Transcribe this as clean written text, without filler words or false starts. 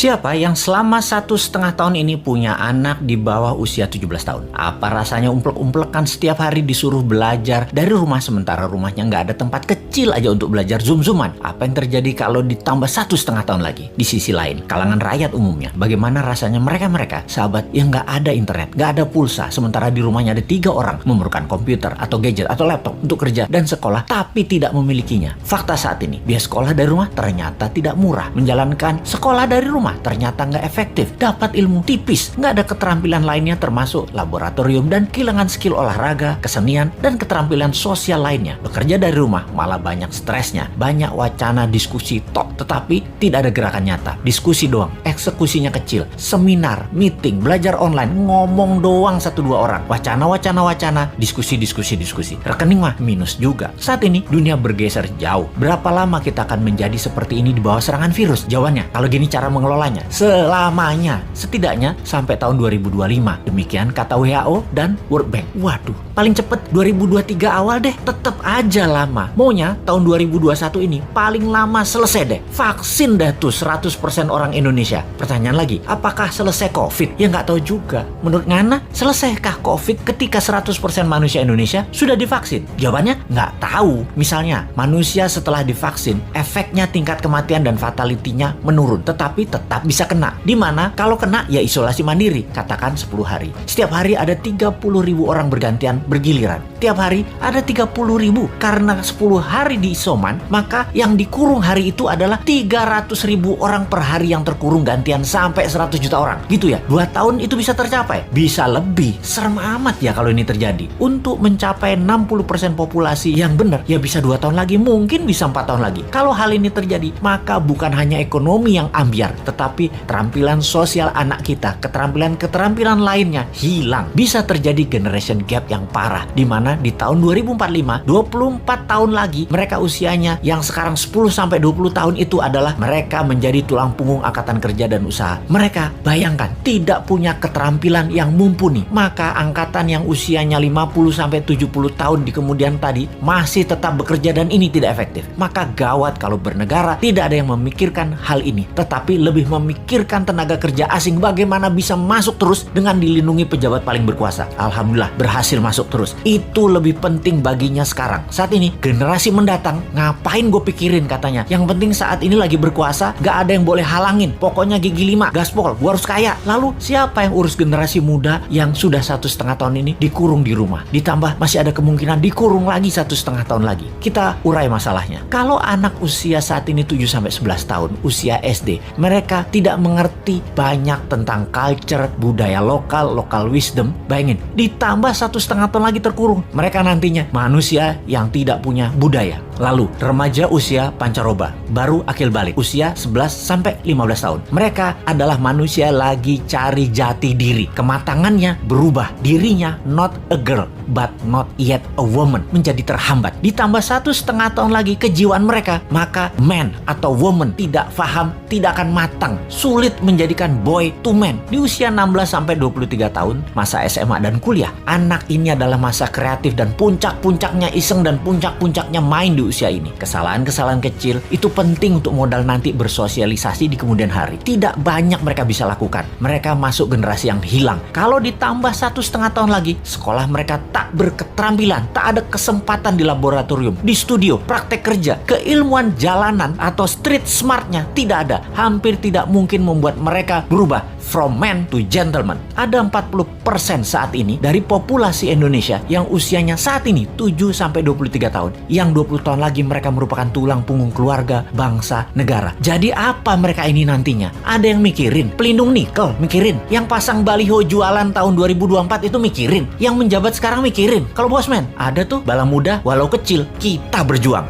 Siapa yang selama 1,5 tahun ini punya anak di bawah usia 17 tahun? Apa rasanya umplek-umplekan setiap hari disuruh belajar dari rumah sementara rumahnya nggak ada tempat kecil aja untuk belajar zoom-zooman? Apa yang terjadi kalau ditambah 1,5 tahun lagi? Di sisi lain, kalangan rakyat umumnya, bagaimana rasanya mereka sahabat yang nggak ada internet, nggak ada pulsa, sementara di rumahnya ada 3 orang memerlukan komputer atau gadget atau laptop untuk kerja dan sekolah, tapi tidak memilikinya. Fakta saat ini, biaya sekolah dari rumah ternyata tidak murah. Menjalankan sekolah dari rumah ternyata nggak efektif, dapat ilmu tipis, nggak ada keterampilan lainnya termasuk laboratorium dan kehilangan skill olahraga, kesenian, dan keterampilan sosial lainnya. Bekerja dari rumah malah banyak stresnya, banyak wacana diskusi tok, tetapi tidak ada gerakan nyata. Diskusi doang, eksekusinya kecil, seminar, meeting, belajar online, ngomong doang 1-2 orang, wacana, diskusi. Rekening mah minus juga. Saat ini dunia bergeser jauh. Berapa lama kita akan menjadi seperti ini di bawah serangan virus? Jawabannya, kalau gini cara mengelolanya, selamanya, setidaknya sampai tahun 2025. Demikian kata WHO dan World Bank. Waduh, paling cepet 2023 awal deh. Tetap aja lama. Maunya tahun 2021 ini paling lama selesai deh. Vaksin deh tuh 100% orang Indonesia. Pertanyaan lagi, apakah selesai COVID? Ya nggak tahu juga. Menurut Ngana, selesaikah COVID ketika 100% manusia Indonesia sudah divaksin? Jawabannya nggak tahu. Misalnya, manusia setelah divaksin, efeknya tingkat kematian dan fatality-nya menurun, tetapi tetap bisa kena. Dimana kalau kena ya isolasi mandiri, katakan 10 hari. Setiap hari ada 30.000 orang bergantian bergiliran. Tiap hari ada 30.000. Karena 10 hari di isoman, maka yang dikurung hari itu adalah 300.000 orang per hari yang terkurung gantian sampai 100 juta orang. Gitu ya, 2 tahun itu bisa tercapai? Bisa lebih. Serem amat ya kalau ini terjadi. Untuk mencapai 60% populasi yang benar, ya bisa 2 tahun lagi, mungkin bisa 4 tahun lagi. Kalau hal ini terjadi, maka bukan hanya ekonomi yang ambiar, tetapi keterampilan sosial anak kita, keterampilan lainnya hilang. Bisa terjadi generation gap yang parah, di mana di tahun 2045, 24 tahun lagi, mereka usianya yang sekarang 10-20 tahun itu adalah mereka menjadi tulang punggung angkatan kerja dan usaha. Mereka, bayangkan, tidak punya keterampilan yang mumpuni. Maka angkatan yang usianya 50-70 tahun di kemudian tadi masih tetap bekerja dan ini tidak efektif. Maka gawat kalau bernegara tidak ada yang memikirkan hal ini, tetapi lebih memikirkan tenaga kerja asing bagaimana bisa masuk terus dengan dilindungi pejabat paling berkuasa. Alhamdulillah berhasil masuk terus. Itu lebih penting baginya sekarang. Saat ini generasi mendatang ngapain gue pikirin katanya. Yang penting saat ini lagi berkuasa, gak ada yang boleh halangin. Pokoknya gigi 5, gaspol, gue harus kaya. Lalu siapa yang urus generasi muda yang sudah 1,5 tahun ini dikurung di rumah? Ditambah masih ada kemungkinan dikurung lagi 1,5 tahun lagi. Kita urai masalahnya. Kalau anak usia saat ini 7-11 tahun, usia SD, mereka tidak mengerti banyak tentang culture, budaya lokal wisdom. Bayangin, ditambah 1,5 tahun lagi terkurung. Mereka nantinya manusia yang tidak punya budaya. Lalu, remaja usia pancaroba, baru akil balik, usia 11-15 tahun. Mereka adalah manusia lagi cari jati diri. Kematangannya berubah. Dirinya not a girl, but not yet a woman. Menjadi terhambat. Ditambah 1,5 tahun lagi kejiwaan mereka, maka man atau woman tidak paham, tidak akan matang. Sulit menjadikan boy to man. Di usia 16-23 tahun, masa SMA dan kuliah, anak ini adalah masa kreatif dan puncak-puncaknya iseng dan puncak-puncaknya main di usia ini. Kesalahan-kesalahan kecil itu penting untuk modal nanti bersosialisasi di kemudian hari. Tidak banyak mereka bisa lakukan. Mereka masuk generasi yang hilang. Kalau ditambah 1,5 tahun lagi, sekolah mereka tak berketerampilan, tak ada kesempatan di laboratorium, di studio, praktek kerja, keilmuan jalanan atau street smartnya tidak ada. Hampir tidak mungkin membuat mereka berubah from man to gentleman. Ada 40% saat ini dari populasi Indonesia yang usianya saat ini 7-23 tahun. Yang 20 tahun lagi mereka merupakan tulang punggung keluarga, bangsa, negara. Jadi apa mereka ini nantinya? Ada yang mikirin pelindung nikel, mikirin. Yang pasang baliho jualan tahun 2024 itu mikirin. Yang menjabat sekarang mikirin. Kalau bosman, ada tuh bala muda walau kecil, kita berjuang.